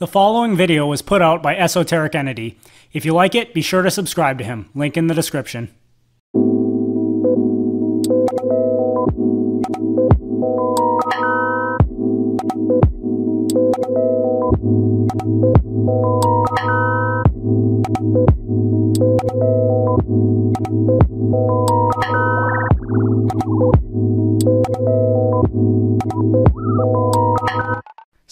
The following video was put out by Esoteric Entity. If you like it, be sure to subscribe to him. Link in the description.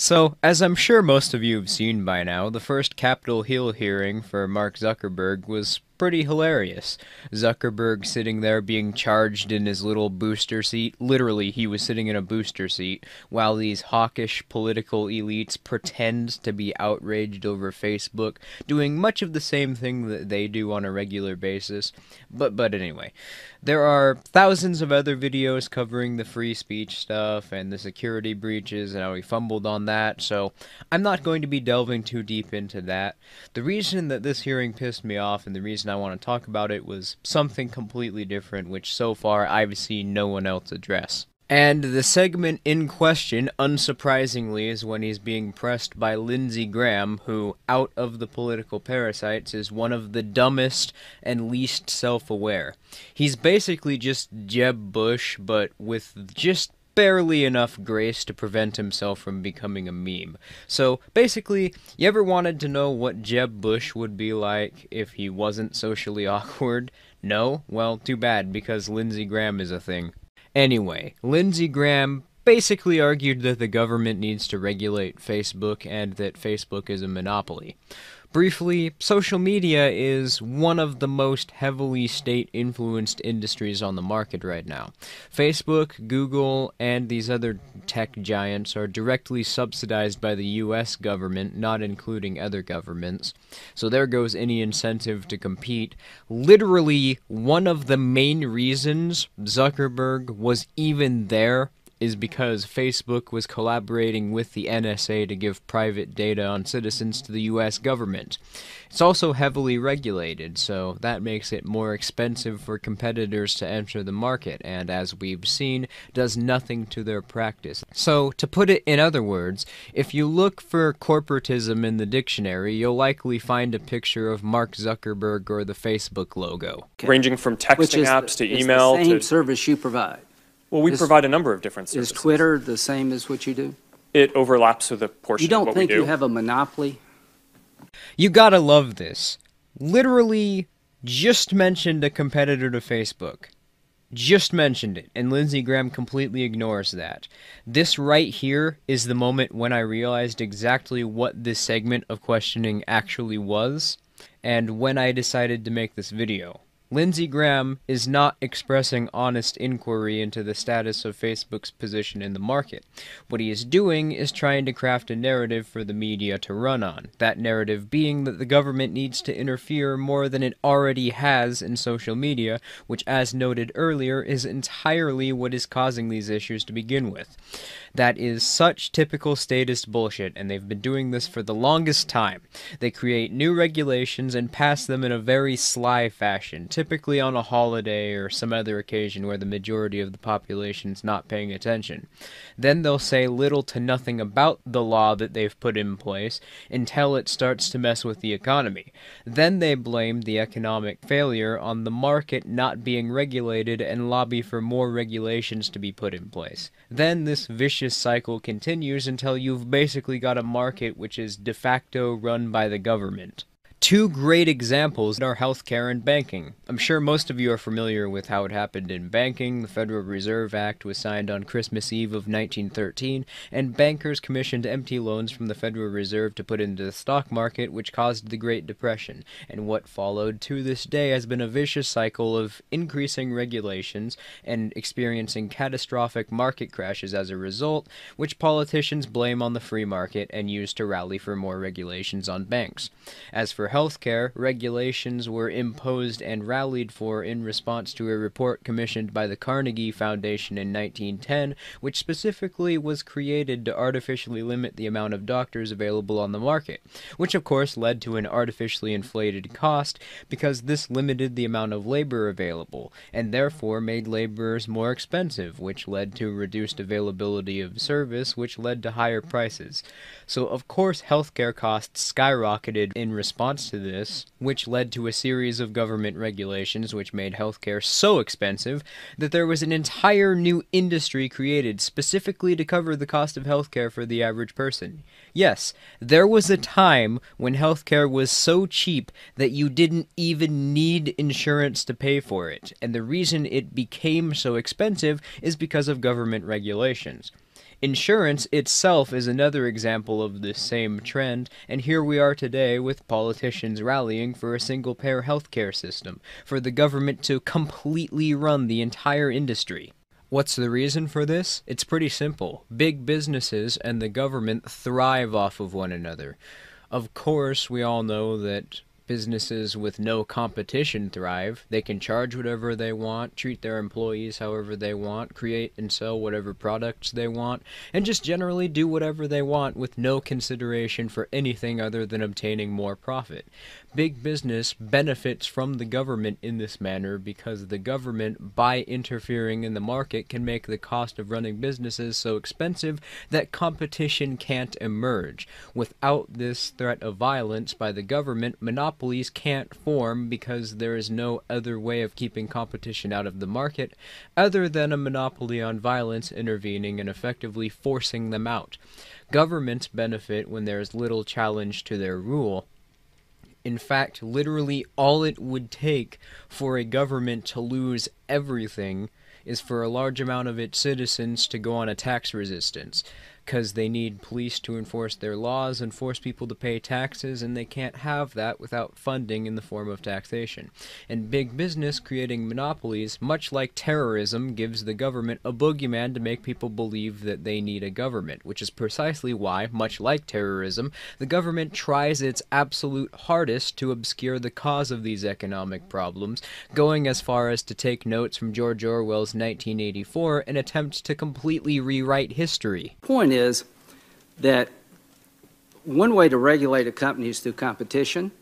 So, as I'm sure most of you have seen by now, the first Capitol Hill hearing for Mark Zuckerberg was pretty hilarious. Zuckerberg sitting there being charged in his little booster seat. Literally, he was sitting in a booster seat, while these hawkish political elites pretend to be outraged over Facebook, doing much of the same thing that they do on a regular basis. But anyway, there are thousands of other videos covering the free speech stuff and the security breaches and how he fumbled on that, so I'm not going to be delving too deep into that. The reason that this hearing pissed me off and the reason I want to talk about it was something completely different, which so far I've seen no one else address. And the segment in question, unsurprisingly, is when he's being pressed by Lindsey Graham, who, out of the political parasites, is one of the dumbest and least self-aware. He's basically just Jeb Bush, but with just barely enough grace to prevent himself from becoming a meme. So, basically, you ever wanted to know what Jeb Bush would be like if he wasn't socially awkward? No? Well, too bad, because Lindsey Graham is a thing. Anyway, Lindsey Graham basically argued that the government needs to regulate Facebook and that Facebook is a monopoly. Briefly, social media is one of the most heavily state-influenced industries on the market right now. Facebook, Google, and these other tech giants are directly subsidized by the US government, not including other governments. So there goes any incentive to compete. Literally, one of the main reasons Zuckerberg was even there is because Facebook was collaborating with the NSA to give private data on citizens to the US government. It's also heavily regulated, so that makes it more expensive for competitors to enter the market, and as we've seen, does nothing to their practice. So, to put it in other words, if you look for corporatism in the dictionary, you'll likely find a picture of Mark Zuckerberg or the Facebook logo. Ranging from texting apps to email to... the same service you provide. Well, we provide a number of different services. Is Twitter the same as what you do? It overlaps with a portion of what we do. You don't think you have a monopoly? You gotta love this. Literally just mentioned a competitor to Facebook. Just mentioned it, and Lindsey Graham completely ignores that. This right here is the moment when I realized exactly what this segment of questioning actually was, and when I decided to make this video. Lindsey Graham is not expressing honest inquiry into the status of Facebook's position in the market. What he is doing is trying to craft a narrative for the media to run on, that narrative being that the government needs to interfere more than it already has in social media, which, as noted earlier, is entirely what is causing these issues to begin with. That is such typical statist bullshit, and they've been doing this for the longest time. They create new regulations and pass them in a very sly fashion, typically on a holiday or some other occasion where the majority of the population is not paying attention. Then they'll say little to nothing about the law that they've put in place until it starts to mess with the economy. Then they blame the economic failure on the market not being regulated and lobby for more regulations to be put in place. Then this vicious cycle continues until you've basically got a market which is de facto run by the government. Two great examples are healthcare and banking. I'm sure most of you are familiar with how it happened in banking. The Federal Reserve Act was signed on Christmas Eve of 1913, and bankers commissioned empty loans from the Federal Reserve to put into the stock market, which caused the Great Depression. And what followed to this day has been a vicious cycle of increasing regulations and experiencing catastrophic market crashes as a result, which politicians blame on the free market and use to rally for more regulations on banks. As for For healthcare, regulations were imposed and rallied for in response to a report commissioned by the Carnegie Foundation in 1910, which specifically was created to artificially limit the amount of doctors available on the market, which of course led to an artificially inflated cost because this limited the amount of labor available, and therefore made laborers more expensive, which led to reduced availability of service, which led to higher prices. So of course healthcare costs skyrocketed in response to this, which led to a series of government regulations which made healthcare so expensive that there was an entire new industry created specifically to cover the cost of healthcare for the average person. Yes, there was a time when healthcare was so cheap that you didn't even need insurance to pay for it, and the reason it became so expensive is because of government regulations. Insurance itself is another example of this same trend, and here we are today with politicians rallying for a single-payer healthcare system, for the government to completely run the entire industry. What's the reason for this? It's pretty simple. Big businesses and the government thrive off of one another. Of course, we all know that businesses with no competition thrive. They can charge whatever they want, treat their employees however they want, create and sell whatever products they want, and just generally do whatever they want with no consideration for anything other than obtaining more profit. Big business benefits from the government in this manner because the government, by interfering in the market, can make the cost of running businesses so expensive that competition can't emerge. Without this threat of violence by the government, monopolies can't form because there is no other way of keeping competition out of the market other than a monopoly on violence intervening and effectively forcing them out. Governments benefit when there is little challenge to their rule. In fact, literally all it would take for a government to lose everything is for a large amount of its citizens to go on a tax resistance, because they need police to enforce their laws and force people to pay taxes, and they can't have that without funding in the form of taxation. And big business creating monopolies, much like terrorism, gives the government a boogeyman to make people believe that they need a government, which is precisely why, much like terrorism, the government tries its absolute hardest to obscure the cause of these economic problems, going as far as to take notes from George Orwell's 1984 and attempt to completely rewrite history. Point is that one way to regulate a company is through competition,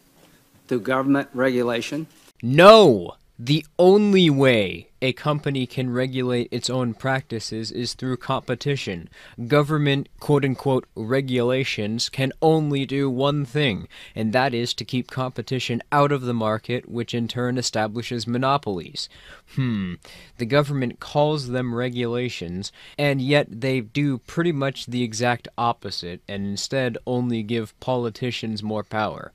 through government regulation. No! The only way a company can regulate its own practices is through competition. Government, quote-unquote, regulations can only do one thing, and that is to keep competition out of the market, which in turn establishes monopolies. The government calls them regulations, and yet they do pretty much the exact opposite, and instead only give politicians more power.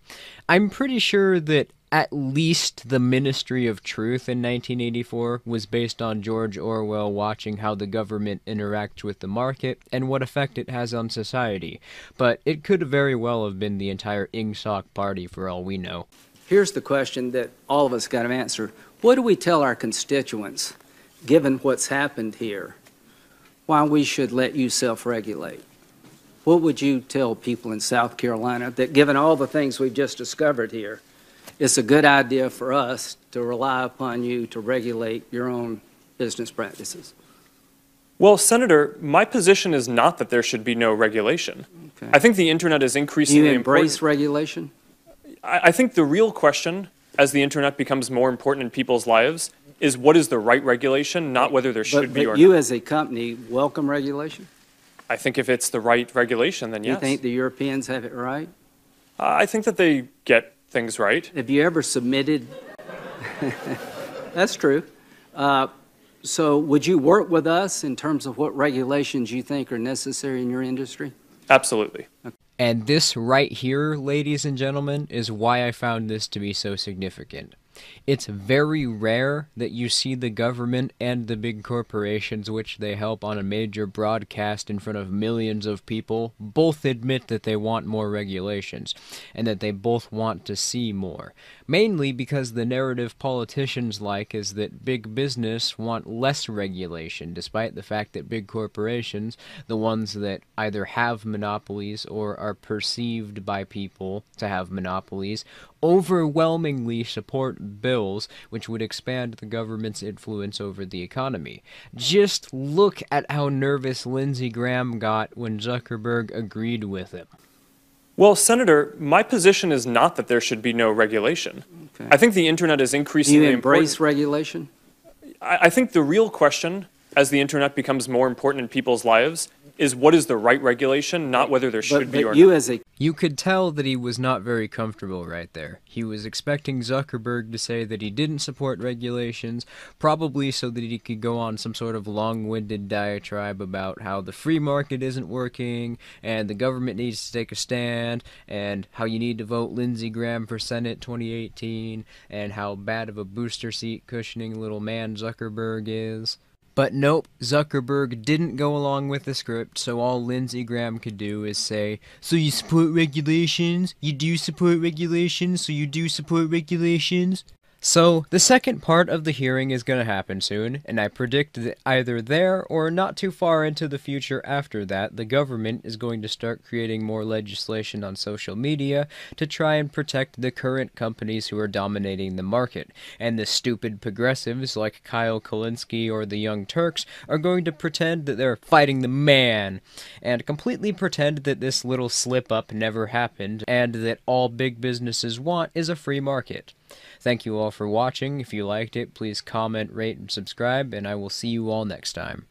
I'm pretty sure that at least the Ministry of Truth in 1984 was based on George Orwell watching how the government interacts with the market and what effect it has on society. But it could very well have been the entire Ingsoc party for all we know. Here's the question that all of us got to answer. What do we tell our constituents, given what's happened here, why we should let you self-regulate? What would you tell people in South Carolina that, given all the things we've just discovered here, it's a good idea for us to rely upon you to regulate your own business practices? Well, Senator, my position is not that there should be no regulation. Okay. I think the Internet is increasingly important. Do you embrace important. regulation? I think the real question, as the Internet becomes more important in people's lives, is what is the right regulation, not whether there should be or not. But you as a company welcome regulation? I think if it's the right regulation, then yes. You think the Europeans have it right? I think that they get things right. Have you ever submitted? That's true. So would you work with us in terms of what regulations you think are necessary in your industry? Absolutely. Okay. And this right here, ladies and gentlemen, is why I found this to be so significant. It's very rare that you see the government and the big corporations which they help on a major broadcast in front of millions of people both admit that they want more regulations, and that they both want to see more. Mainly because the narrative politicians like is that big business want less regulation, despite the fact that big corporations, the ones that either have monopolies or are perceived by people to have monopolies, overwhelmingly support bills which would expand the government's influence over the economy. Just look at how nervous Lindsey Graham got when Zuckerberg agreed with him. Well, Senator, my position is not that there should be no regulation. Okay. I think the internet is Do increasingly you embrace important. regulation? I think the real question, as the internet becomes more important in people's lives, is what is the right regulation, not whether there should be or But you not. as a You could tell that he was not very comfortable right there. He was expecting Zuckerberg to say that he didn't support regulations, probably so that he could go on some sort of long-winded diatribe about how the free market isn't working, and the government needs to take a stand, and how you need to vote Lindsey Graham for Senate 2018, and how bad of a booster seat cushioning little man Zuckerberg is. But nope, Zuckerberg didn't go along with the script, so all Lindsey Graham could do is say, "So you support regulations? You do support regulations? So you do support regulations?" So, the second part of the hearing is going to happen soon, and I predict that either there or not too far into the future after that, the government is going to start creating more legislation on social media to try and protect the current companies who are dominating the market, and the stupid progressives like Kyle Kulinski or the Young Turks are going to pretend that they're fighting the man, and completely pretend that this little slip-up never happened, and that all big businesses want is a free market. Thank you all for watching. If you liked it, please comment, rate, and subscribe, and I will see you all next time.